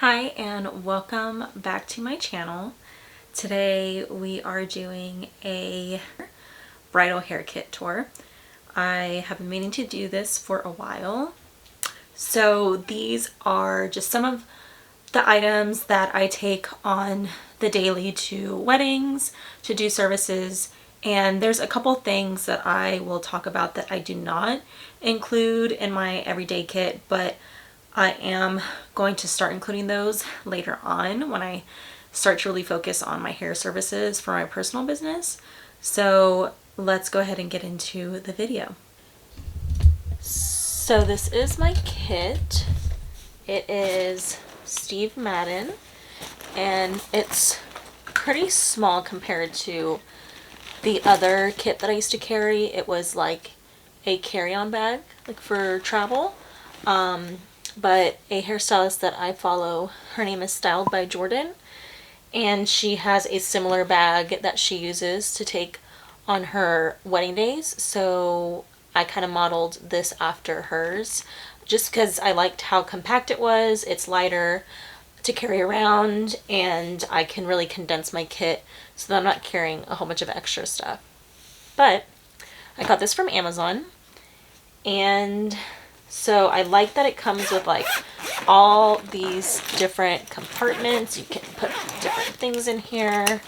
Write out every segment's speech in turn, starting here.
Hi and welcome back to my channel. Today we are doing a bridal hair kit tour. I have been meaning to do this for a while. So these are just some of the items that I take on the daily to weddings, to do services, and there's a couple things that I will talk about that I do not include in my everyday kit, but I am going to start including those later on when I start to really focus on my hair services for my personal business. So let's go ahead and get into the video. So this is my kit. It is Steve Madden and it's pretty small compared to the other kit that I used to carry. It was like a carry-on bag, like for travel. But a hairstylist that I follow, her name is Styled by Jordan, and she has a similar bag that she uses to take on her wedding days. So I kind of modeled this after hers just because I liked how compact it was. It's lighter to carry around and I can really condense my kit so that I'm not carrying a whole bunch of extra stuff. But I got this from Amazon, and so I like that it comes with like all these different compartments. You can put different things in here.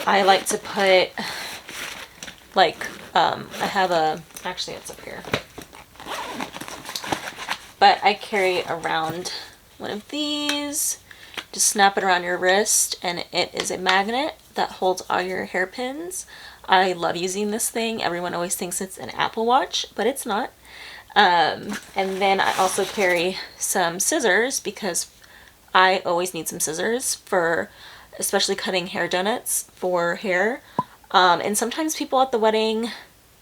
I like to put like, I have actually it's up here, but I carry around one of these. Just snap it around your wrist and it is a magnet that holds all your hairpins. I love using this thing. Everyone always thinks it's an Apple Watch, but it's not. And then I also carry some scissors because I always need some scissors for especially cutting hair donuts for hair. And sometimes people at the wedding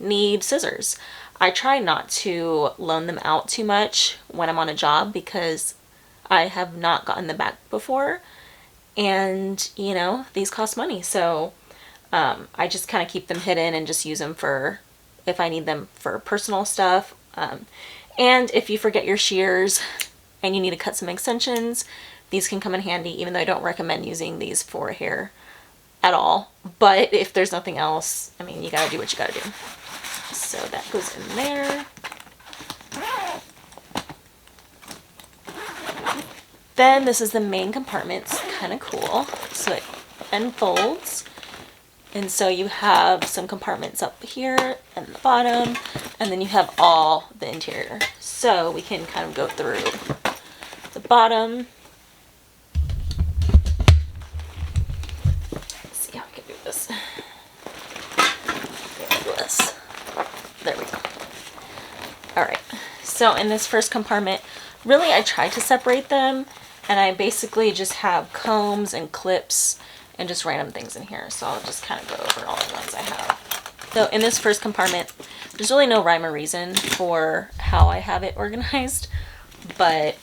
need scissors. I try not to loan them out too much when I'm on a job because I have not gotten them back before. And, you know, these cost money. So I just kind of keep them hidden and just use them for if I need them for personal stuff. And if you forget your shears and you need to cut some extensions, these can come in handy, even though I don't recommend using these for hair at all. But if there's nothing else, I mean, you gotta do what you gotta do. So that goes in there. Then this is the main compartment. It's kind of cool. So it unfolds. And so you have some compartments up here and the bottom, and then you have all the interior. So we can kind of go through the bottom. Let's see how I can do this. There we go. All right. So in this first compartment, really I tried to separate them, and I basically just have combs and clips and just random things in here. So I'll just kind of go over all the ones I have. So in this first compartment, there's really no rhyme or reason for how I have it organized, but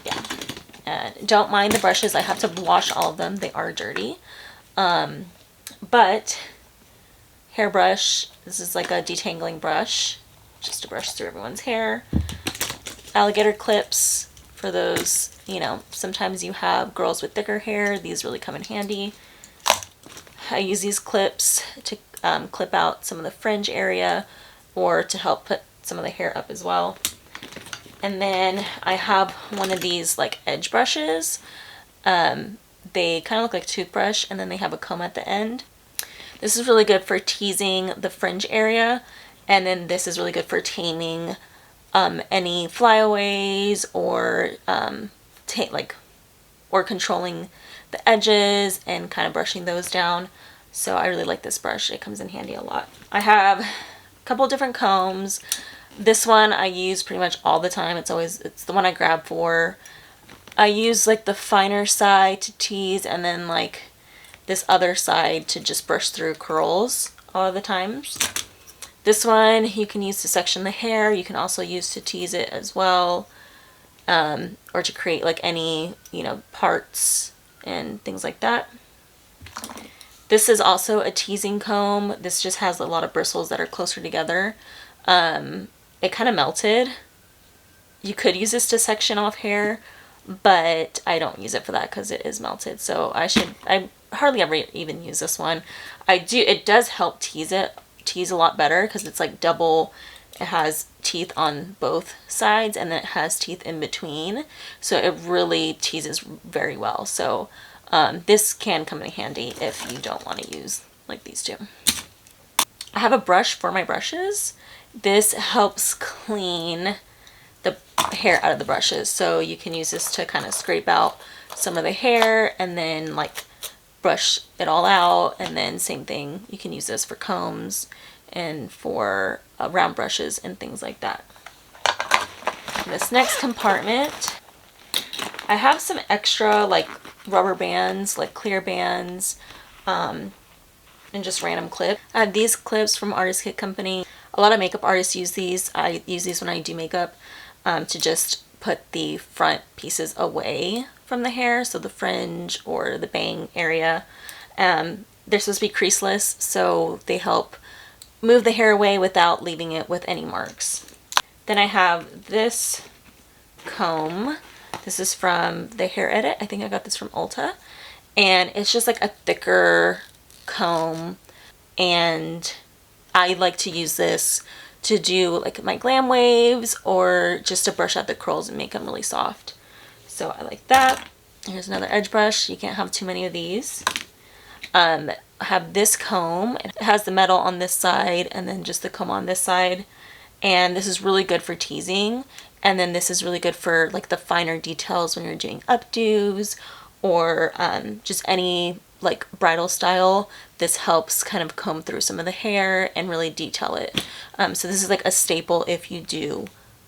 yeah. Don't mind the brushes. I have to wash all of them. They are dirty. But hairbrush, this is like a detangling brush, just to brush through everyone's hair. Alligator clips for those, you know, sometimes you have girls with thicker hair. These really come in handy. I use these clips to clip out some of the fringe area or to help put some of the hair up as well. And then I have one of these like edge brushes. They kind of look like a toothbrush, and then they have a comb at the end. This is really good for teasing the fringe area, and then this is really good for taming any flyaways or or controlling the edges and kind of brushing those down. So I really like this brush. It comes in handy a lot. I have a couple different combs. This one I use pretty much all the time. It's the one I grab for. I use like the finer side to tease, and then like this other side to just brush through curls all of the times. This one you can use to section the hair. You can also use to tease it as well, or to create like any, you know, parts and things like that. This is also a teasing comb. This just has a lot of bristles that are closer together. It kind of melted. You could use this to section off hair. but I don't use it for that because it is melted. So I hardly ever even use this one. It does help tease a lot better because it's like double. It has teeth on both sides and then it has teeth in between. So it really teases very well. So this can come in handy if you don't want to use like these two. I have a brush for my brushes. This helps clean the hair out of the brushes. So you can use this to kind of scrape out some of the hair and then like brush it all out. And then same thing, you can use this for combs and for round brushes and things like that. This next compartment, I have some extra like rubber bands, like clear bands, and just random clips. I have these clips from Artist Kit Company. A lot of makeup artists use these. I use these when I do makeup to just put the front pieces away from the hair, so the fringe or the bang area. They're supposed to be creaseless, so they help move the hair away without leaving it with any marks. Then I have this comb. This is from the Hair Edit. I think I got this from Ulta. And it's just like a thicker comb. And I like to use this to do like my glam waves or just to brush out the curls and make them really soft. So I like that. Here's another edge brush. You can't have too many of these. I have this comb. It has the metal on this side and then just the comb on this side. And this is really good for teasing. And then this is really good for like the finer details when you're doing updos or just any like bridal style. This helps kind of comb through some of the hair and really detail it. So this is like a staple if you do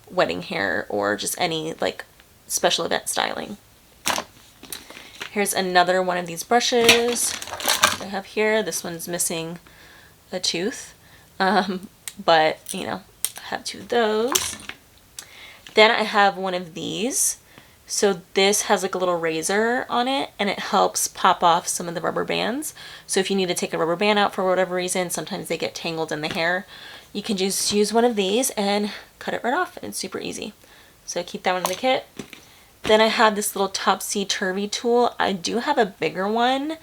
wedding hair or just any like special event styling. Here's another one of these brushes I have here. This one's missing a tooth, but you know, I have two of those. Then I have one of these. So this has like a little razor on it and it helps pop off some of the rubber bands. So if you need to take a rubber band out for whatever reason, sometimes they get tangled in the hair, you can just use one of these and cut it right off, and it's super easy. So keep that one in the kit. Then I have this little topsy-turvy tool. I do have a bigger one,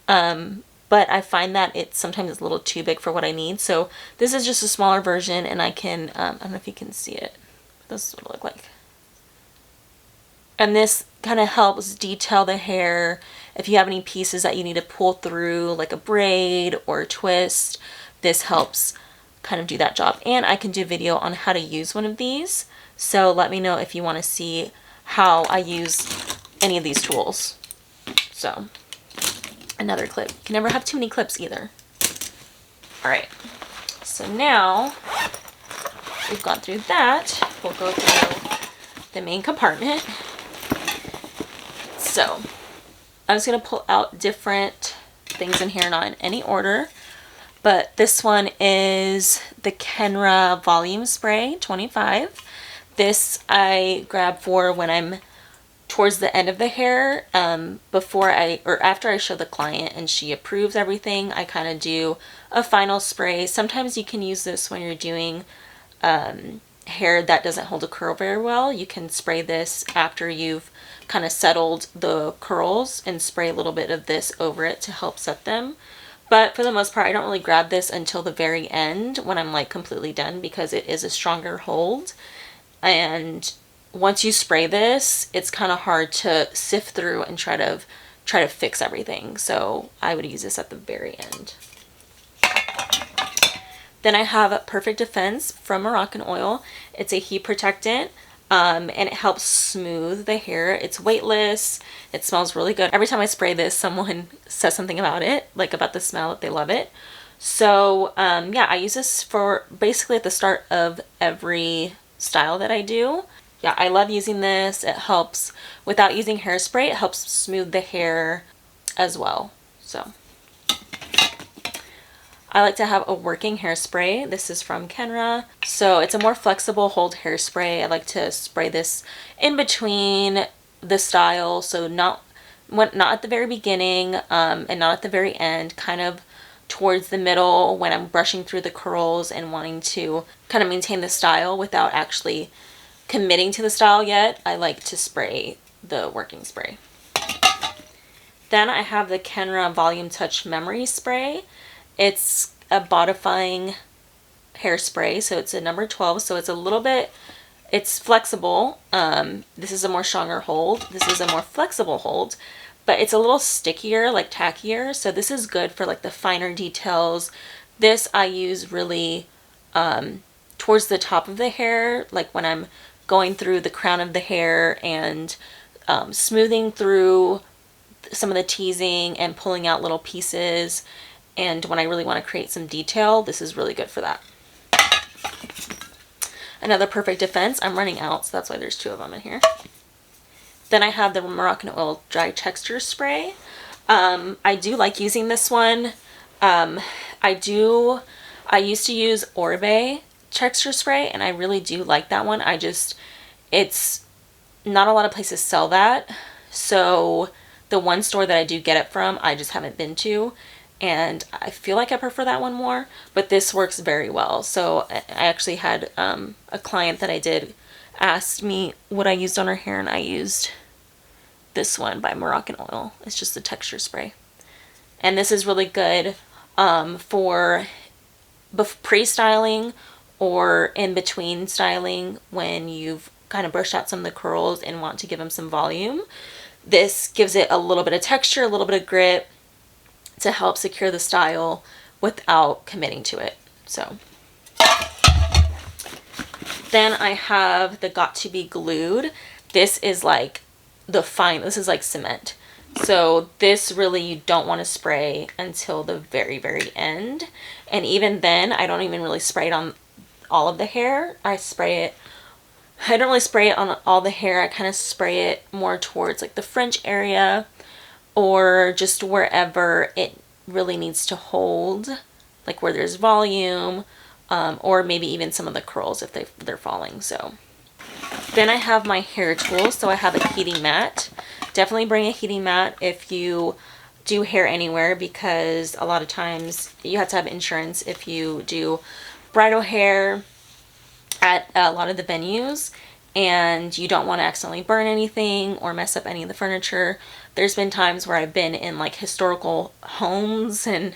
but I find that it's sometimes a little too big for what I need. So this is just a smaller version, and I can, I don't know if you can see it. This is what it looks like. And this kind of helps detail the hair. If you have any pieces that you need to pull through, like a braid or a twist, this helps kind of do that job. And I can do a video on how to use one of these. So let me know if you want to see how I use any of these tools. So another clip. You can never have too many clips either. All right. So now we've gone through that. We'll go through the main compartment. So I'm just going to pull out different things in here, not in any order. But this one is the Kenra Volume Spray 25. This I grab for when I'm towards the end of the hair, after I show the client and she approves everything, I kind of do a final spray. Sometimes you can use this when you're doing hair that doesn't hold a curl very well. You can spray this after you've kind of settled the curls and spray a little bit of this over it to help set them. But for the most part, I don't really grab this until the very end when I'm like completely done, because it is a stronger hold. And once you spray this, it's kind of hard to sift through and try to fix everything. So I would use this at the very end. Then I have Perfect Defense from Moroccan Oil. It's a heat protectant. And it helps smooth the hair. It's weightless. It smells really good. Every time I spray this, someone says something about it, like about the smell, that they love it. So yeah, I use this for basically at the start of every style that I do. Yeah, I love using this. It helps, without using hairspray, it helps smooth the hair as well. So I like to have a working hairspray. This is from Kenra. So it's a more flexible hold hairspray. I like to spray this in between the style. So not at the very beginning and not at the very end, kind of towards the middle when I'm brushing through the curls and wanting to kind of maintain the style without actually committing to the style yet. I like to spray the working spray. Then I have the Kenra Volume Touch Memory Spray. It's a bodifying hairspray, so it's a number 12, so it's a little bit, it's flexible. This is a more stronger hold. This is a more flexible hold, but it's a little stickier, like tackier, so this is good for like the finer details. This I use really towards the top of the hair, like when I'm going through the crown of the hair and smoothing through some of the teasing and pulling out little pieces, and when I really want to create some detail, this is really good for that. Another perfect defense, I'm running out, so that's why there's 2 of them in here. Then I have the Moroccan Oil Dry Texture Spray. I do like using this one. I used to use Oribe Texture Spray, and I really do like that one. It's not a lot of places sell that, so the one store that I do get it from, I just haven't been to, and I feel like I prefer that one more, but this works very well. So I actually had a client that I did asked me what I used on her hair, and I used this one by Moroccan Oil. It's just a texture spray. And this is really good for pre-styling or in between styling when you've kind of brushed out some of the curls and want to give them some volume. This gives it a little bit of texture, a little bit of grip to help secure the style without committing to it. So then I have the Got to Be Glued. This is like this is like cement. So this really you don't want to spray until the very, very end. And even then, I don't even really spray it on all of the hair. I don't really spray it on all the hair. I kind of spray it more towards like the fringe area or just wherever it really needs to hold, like where there's volume, or maybe even some of the curls if they're falling. So then I have my hair tools. So I have a heating mat. Definitely bring a heating mat if you do hair anywhere, because a lot of times you have to have insurance if you do bridal hair at a lot of the venues and you don't want to accidentally burn anything or mess up any of the furniture. There's been times where I've been in like historical homes and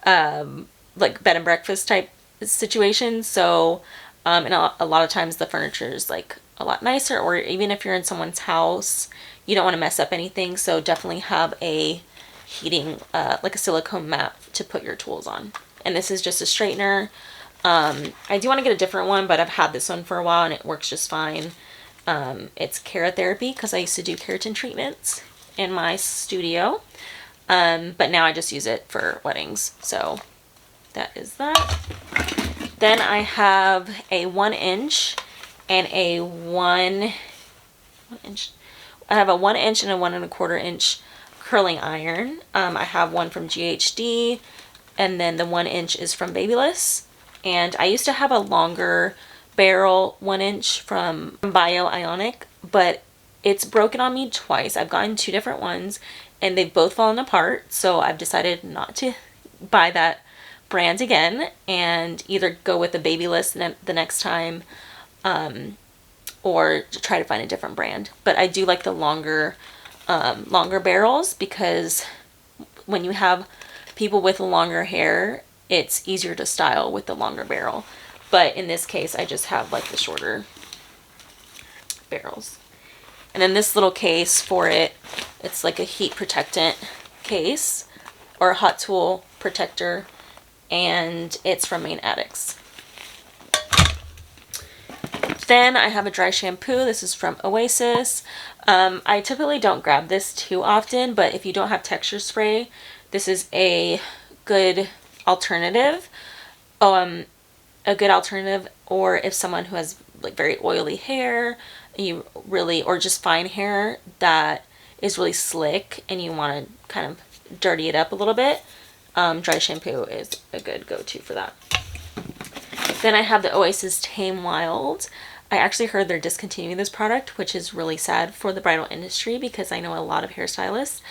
like bed and breakfast type situations. So and a lot of times the furniture is like a lot nicer, or even if you're in someone's house, you don't want to mess up anything. So definitely have a heating, like a silicone mat to put your tools on. And this is just a straightener. I do want to get a different one, but I've had this one for a while and it works just fine. It's Keratherapy, because I used to do keratin treatments in my studio. But now I just use it for weddings. So that is that. Then I have a 1 inch and a 1 inch. I have a 1 inch and a 1 1/4 inch curling iron. I have one from GHD, and then the 1 inch is from Babyliss. And I used to have a longer barrel 1 inch from Bio Ionic, but it's broken on me twice. I've gotten 2 different ones and they've both fallen apart. So I've decided not to buy that brand again and either go with the Babyliss the next time, or try to find a different brand. But I do like the longer barrels, because when you have people with longer hair, it's easier to style with the longer barrel. But in this case, I just have like the shorter barrels. And then this little case for it, it's like a heat protectant case or a hot tool protector, and it's from Main Addicts. Then I have a dry shampoo. This is from Oasis. I typically don't grab this too often, but if you don't have texture spray, this is a good alternative. Or if someone who has like very oily hair, or just fine hair that is really slick and you want to kind of dirty it up a little bit, dry shampoo is a good go-to for that. Then I have the Oasis Tame Wild. I actually heard they're discontinuing this product, which is really sad for the bridal industry, because I know a lot of hairstylists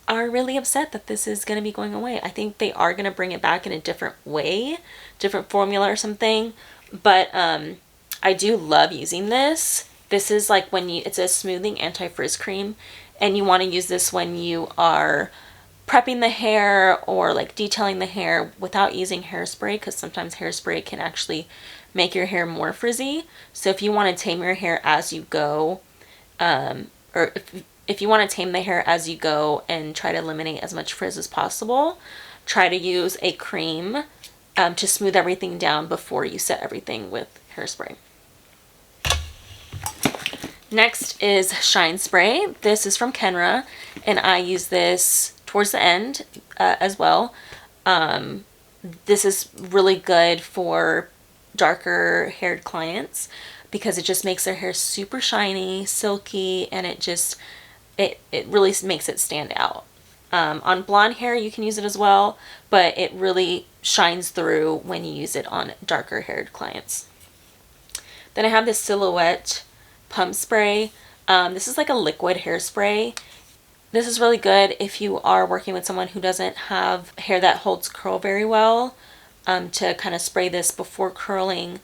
are really upset that this is going to be going away. I think they are going to bring it back in a different way, different formula or something. But I do love using this. This is like when it's a smoothing anti-frizz cream, and you want to use this when you are prepping the hair or like detailing the hair without using hairspray, because sometimes hairspray can actually make your hair more frizzy. So if you want to tame your hair as you go, or if you want to tame the hair as you go and try to eliminate as much frizz as possible, try to use a cream to smooth everything down before you set everything with hairspray. Next is Shine Spray. This is from Kenra, and I use this towards the end as well. This is really good for darker haired clients because it just makes their hair super shiny, silky, and it really makes it stand out. On blonde hair you can use it as well, but it really shines through when you use it on darker haired clients. Then I have this Silhouette pump spray. This is like a liquid hairspray. This is really good if you are working with someone who doesn't have hair that holds curl very well, to kind of spray this before curling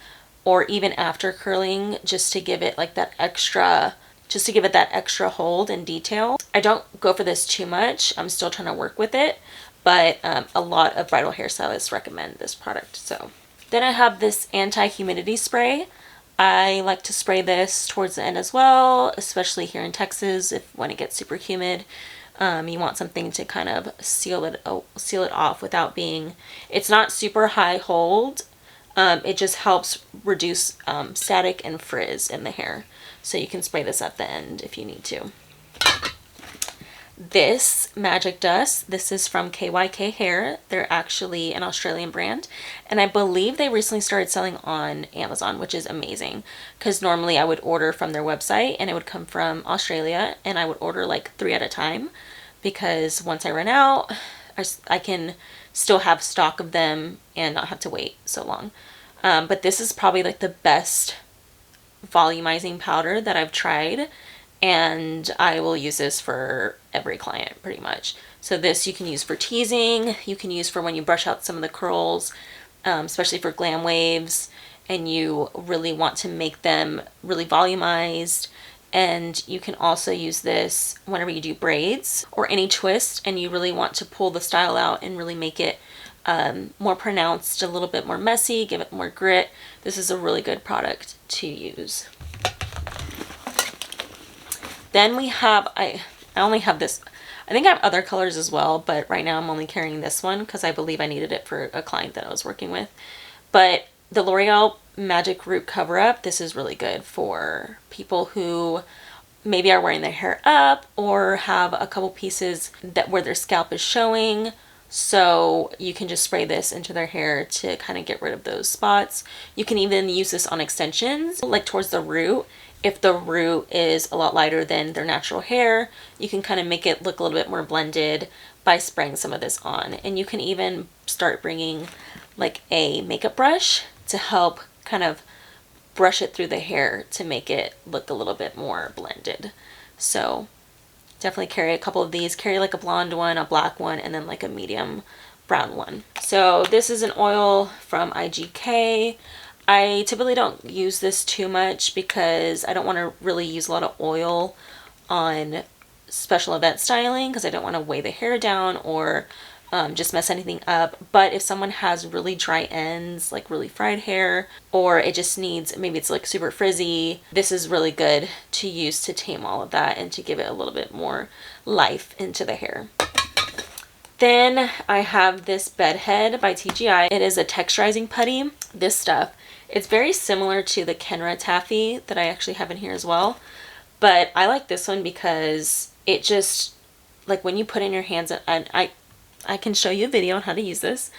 or even after curling, just to give it like that extra, just to give it that extra hold and detail. I don't go for this too much. I'm still trying to work with it, but a lot of bridal hairstylists recommend this product. So then I have this anti-humidity spray. I like to spray this towards the end as well, especially here in Texas. When it gets super humid, you want something to kind of seal it off without being, it's not super high hold. It just helps reduce static and frizz in the hair. So you can spray this at the end if you need to. This Magic Dust, this is from KYK Hair. They're actually an Australian brand, and I believe they recently started selling on Amazon, which is amazing, because normally I would order from their website and it would come from Australia, and I would order like 3 at a time, because once I run out, I can still have stock of them and not have to wait so long. But this is probably like the best volumizing powder that I've tried, and I will use this for every client pretty much. So this you can use for teasing, you can use for when you brush out some of the curls, especially for glam waves, and you really want to make them really volumized. And you can also use this whenever you do braids or any twist and you really want to pull the style out and really make it more pronounced, a little bit more messy, give it more grit. This is a really good product to use. Then we have, I only have this, I think I have other colors as well, but right now I'm only carrying this one because I believe I needed it for a client that I was working with. But the L'Oreal Magic Root Cover Up, this is really good for people who maybe are wearing their hair up or have a couple pieces that where their scalp is showing. So you can just spray this into their hair to kind of get rid of those spots. You can even use this on extensions, like towards the root. If the root is a lot lighter than their natural hair, you can kind of make it look a little bit more blended by spraying some of this on. And you can even start bringing like a makeup brush to help kind of brush it through the hair to make it look a little bit more blended. So definitely carry a couple of these. Carry like a blonde one, a black one, and then like a medium brown one. So this is an oil from IGK. I typically don't use this too much because I don't want to really use a lot of oil on special event styling because I don't want to weigh the hair down or just mess anything up. But if someone has really dry ends, like really fried hair, or it just needs, maybe it's like super frizzy, this is really good to use to tame all of that and to give it a little bit more life into the hair. Then I have this Bedhead by TGI. It is a texturizing putty. This stuff, it's very similar to the Kenra Taffy that I actually have in here as well. But I like this one because it just, like when you put it in your hands, and I can show you a video on how to use this,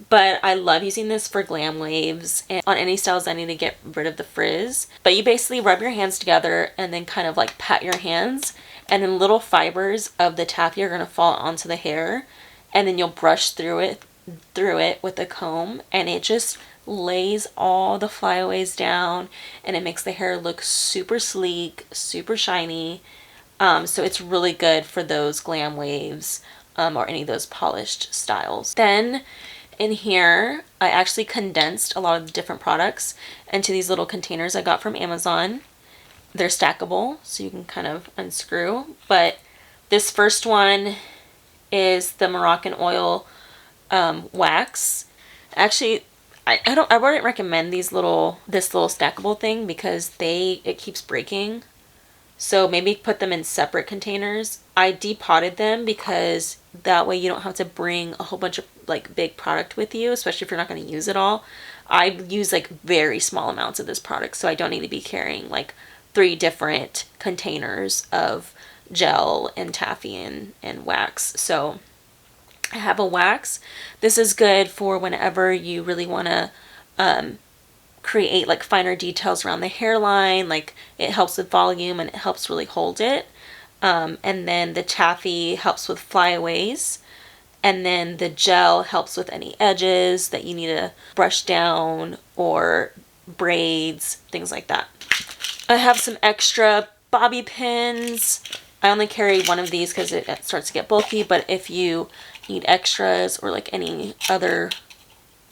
but I love using this for glam waves and on any styles I need to get rid of the frizz. But you basically rub your hands together and then kind of like pat your hands, and then little fibers of the taffy are going to fall onto the hair, and then you'll brush through it with a comb, and it just lays all the flyaways down, and it makes the hair look super sleek, super shiny. So it's really good for those glam waves or any of those polished styles. Then in here, I actually condensed a lot of the different products into these little containers I got from Amazon. they're stackable, so you can kind of unscrew. But this first one is the Moroccan oil wax. Actually, I wouldn't recommend this little stackable thing because it keeps breaking. So maybe put them in separate containers. I depotted them because that way you don't have to bring a whole bunch of like big product with you, especially if you're not going to use it all. I use like very small amounts of this product, so I don't need to be carrying like 3 different containers of gel and taffy and wax. So I have a wax. This is good for whenever you really want to create like finer details around the hairline. Like it helps with volume and it helps really hold it. And then the taffy helps with flyaways. And then the gel helps with any edges that you need to brush down or braids, things like that. I have some extra bobby pins. I only carry one of these because it starts to get bulky, but if you need extras or like any other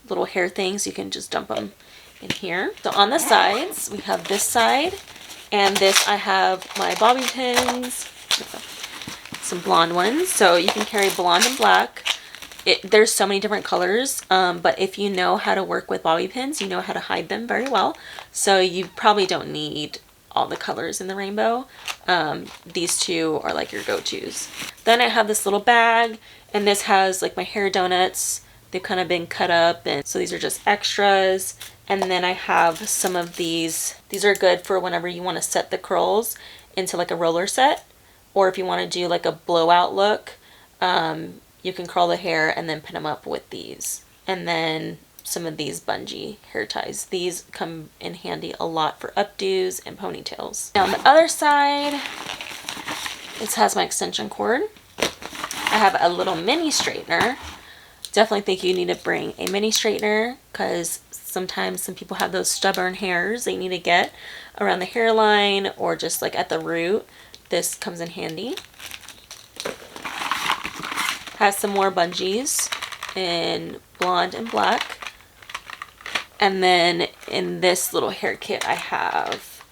little hair things, you can just dump them in here. So on the sides, we have this side, and this I have my bobby pins, some blonde ones. So you can carry blonde and black. There's so many different colors, but if you know how to work with bobby pins, you know how to hide them very well. So you probably don't need all the colors in the rainbow. These 2 are like your go-tos. Then I have this little bag, and this has like my hair donuts. They've kind of been cut up, and so these are just extras. And then I have some of these. These are good for whenever you want to set the curls into like a roller set, or if you want to do like a blowout look, you can curl the hair and then pin them up with these. And then some of these bungee hair ties. These come in handy a lot for updos and ponytails. Now on the other side, this has my extension cord. I have a little mini straightener. Definitely think you need to bring a mini straightener because sometimes some people have those stubborn hairs they need to get around the hairline or just like at the root. This comes in handy. Has some more bungees in blonde and black. And then in this little hair kit, I have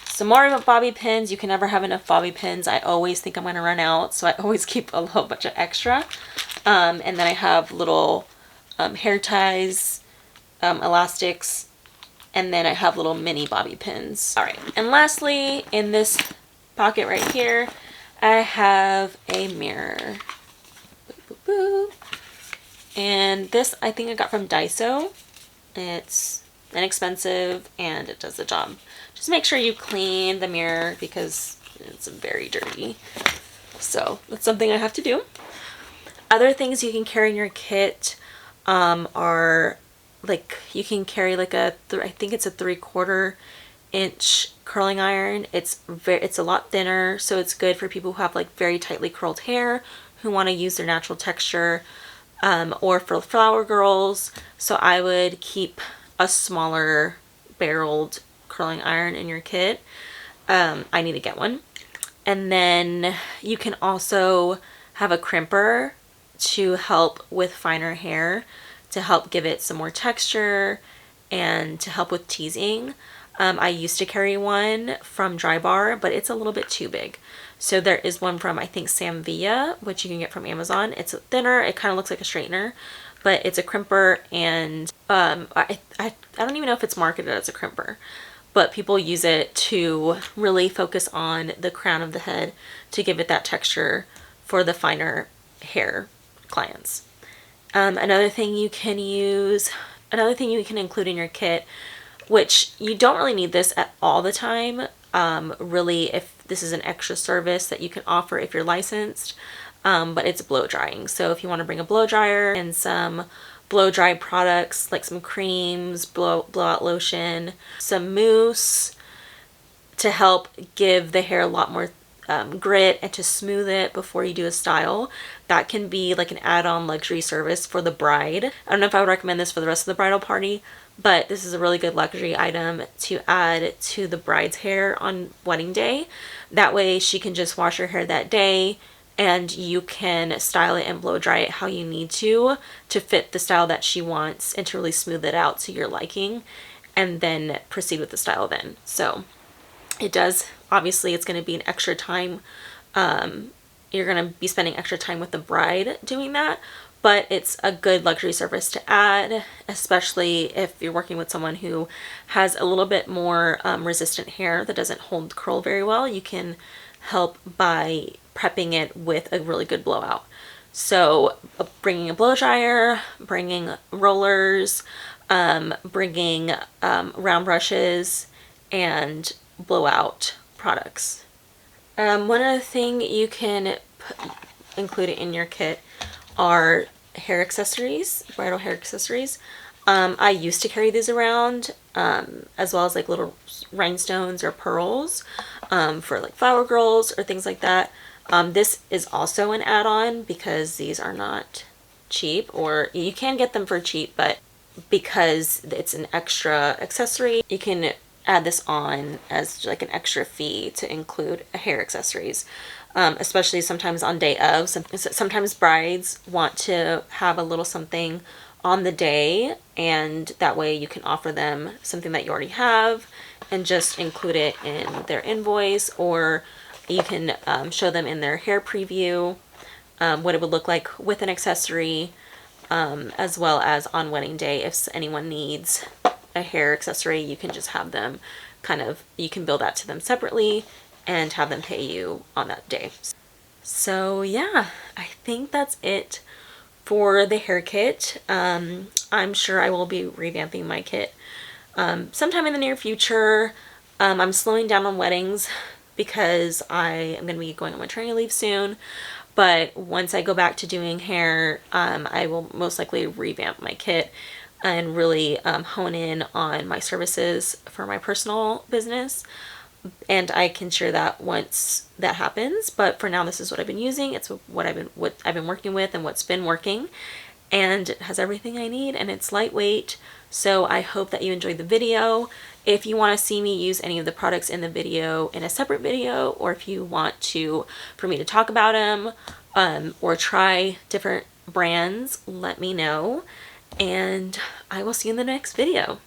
some more bobby pins. You can never have enough bobby pins. I always think I'm going to run out, so I always keep a little bunch of extra. And then I have little hair ties, elastics, and then I have little mini bobby pins. All right, and lastly, in this pocket right here, I have a mirror. Boop, boop, boop. And this I think I got from Daiso. It's inexpensive and it does the job. Just make sure you clean the mirror because it's very dirty. So that's something I have to do. Other things you can carry in your kit are like you can carry like I think it's a 3/4 inch curling iron. It's a lot thinner, so it's good for people who have like very tightly curled hair who want to use their natural texture, or for flower girls. So I would keep a smaller barreled curling iron in your kit. I need to get one. And then you can also have a crimper to help with finer hair, to help give it some more texture and to help with teasing. I used to carry one from Dry Bar, but it's a little bit too big. So there is one from, I think, Samvia, which you can get from Amazon. It's thinner. It kind of looks like a straightener, but it's a crimper, and I don't even know if it's marketed as a crimper, but people use it to really focus on the crown of the head to give it that texture for the finer hair clients. Another thing you can include in your kit, which you don't really need this at all the time, really, if this is an extra service that you can offer if you're licensed, but it's blow drying. So if you want to bring a blow dryer and some blow dry products like some creams, blowout lotion, some mousse to help give the hair a lot more grit and to smooth it before you do a style, that can be like an add-on luxury service for the bride. I don't know if I would recommend this for the rest of the bridal party, but this is a really good luxury item to add to the bride's hair on wedding day. That way she can just wash her hair that day and you can style it and blow dry it how you need to fit the style that she wants and to really smooth it out to your liking, and then proceed with the style then. So It does, obviously it's going to be an extra time. You're going to be spending extra time with the bride doing that, but it's a good luxury service to add, especially if you're working with someone who has a little bit more resistant hair that doesn't hold curl very well. You can help by prepping it with a really good blowout. So bringing a blow dryer, bringing rollers, bringing round brushes, and blowout products. One other thing you can include in your kit are hair accessories, bridal hair accessories. I used to carry these around, as well as like little rhinestones or pearls for like flower girls or things like that. This is also an add-on because these are not cheap, or you can get them for cheap, but because it's an extra accessory, you can add this on as like an extra fee to include hair accessories. Especially sometimes on day of. Sometimes brides want to have a little something on the day, and that way you can offer them something that you already have and just include it in their invoice, or you can show them in their hair preview what it would look like with an accessory, as well as on wedding day if anyone needs a hair accessory, you can just have them you can bill that to them separately and have them pay you on that day. So yeah, I think that's it for the hair kit. I'm sure I will be revamping my kit sometime in the near future. I'm slowing down on weddings because I am going to be going on maternity leave soon. But once I go back to doing hair, I will most likely revamp my kit and really hone in on my services for my personal business. And I can share that once that happens. But for now, this is what I've been using. It's what I've been working with and what's been working. And it has everything I need, and it's lightweight. So I hope that you enjoyed the video. If you want to see me use any of the products in the video in a separate video, or if you want for me to talk about them, or try different brands, let me know. And I will see you in the next video.